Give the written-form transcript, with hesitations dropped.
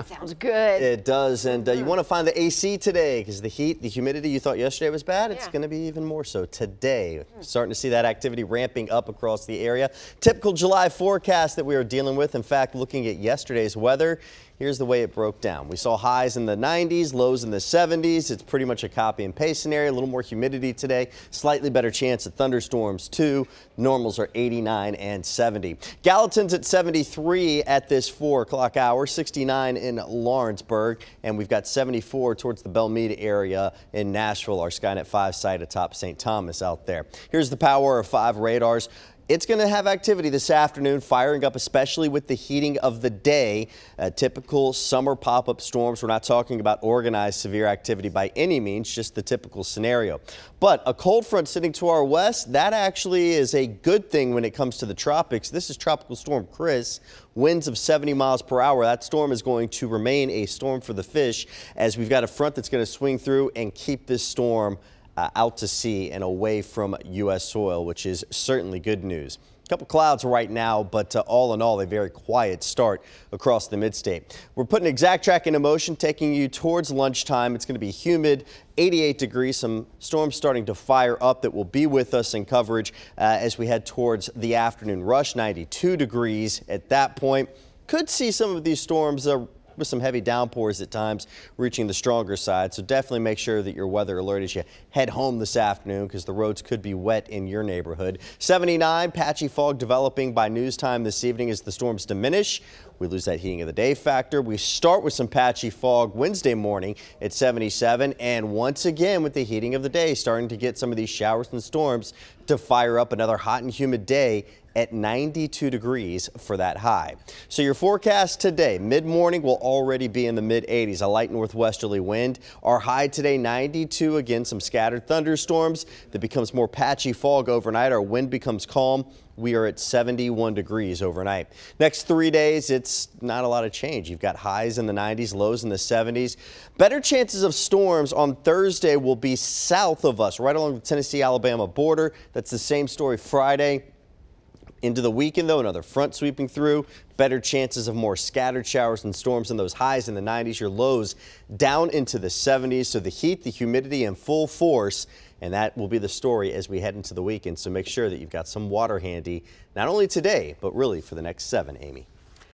Sounds good. It does, and you want to find the AC today because the heat, the humidity you thought yesterday was bad, it's going to be even more so today. Starting to see that activity ramping up across the area. Typical July forecast that we are dealing with. In fact, looking at yesterday's weather, here's the way it broke down. We saw highs in the 90s, lows in the 70s. It's pretty much a copy and paste scenario. A little more humidity today, slightly better chance at thunderstorms too. Normals are 89 and 70. Gallatin's at 73 at this 4 o'clock hour, 69 in Lawrenceburg, and we've got 74 towards the Belmead area in Nashville, our Skynet 5 site atop St. Thomas out there. Here's the Power of 5 radars. It's going to have activity this afternoon, firing up especially with the heating of the day. Typical summer pop-up storms. We're not talking about organized severe activity by any means, just the typical scenario. But a cold front sitting to our west, that actually is a good thing when it comes to the tropics. This is Tropical Storm Chris. Winds of 70 miles per hour. That storm is going to remain a storm for the fish as we've got a front that's going to swing through and keep this storm out to sea and away from U.S. soil, which is certainly good news. A couple clouds right now, but all in all, a very quiet start across the midstate. We're putting exact track into motion, taking you towards lunchtime. It's going to be humid, 88 degrees, some storms starting to fire up that will be with us in coverage as we head towards the afternoon rush, 92 degrees at that point. Could see some of these storms with some heavy downpours at times reaching the stronger side. So definitely make sure that you're weather alert as you head home this afternoon because the roads could be wet in your neighborhood. 79, patchy fog developing by news time this evening as the storms diminish. We lose that heating of the day factor. We start with some patchy fog Wednesday morning at 77. And once again, with the heating of the day, starting to get some of these showers and storms to fire up another hot and humid day at 92 degrees for that high. So your forecast today, mid-morning will already be in the mid-80s, a light northwesterly wind. Our high today, 92. Again, some scattered thunderstorms that becomes more patchy fog overnight. Our wind becomes calm. We are at 71 degrees overnight. Next 3 days, it's not a lot of change. You've got highs in the 90s, lows in the 70s. Better chances of storms on Thursday will be south of us, right along the Tennessee-Alabama border. That's the same story Friday. Into the weekend, though, another front sweeping through. Better chances of more scattered showers and storms, and those highs in the 90s, your lows down into the 70s. So the heat, the humidity in full force, and that will be the story as we head into the weekend. So make sure that you've got some water handy, not only today, but really for the next 7, Amy.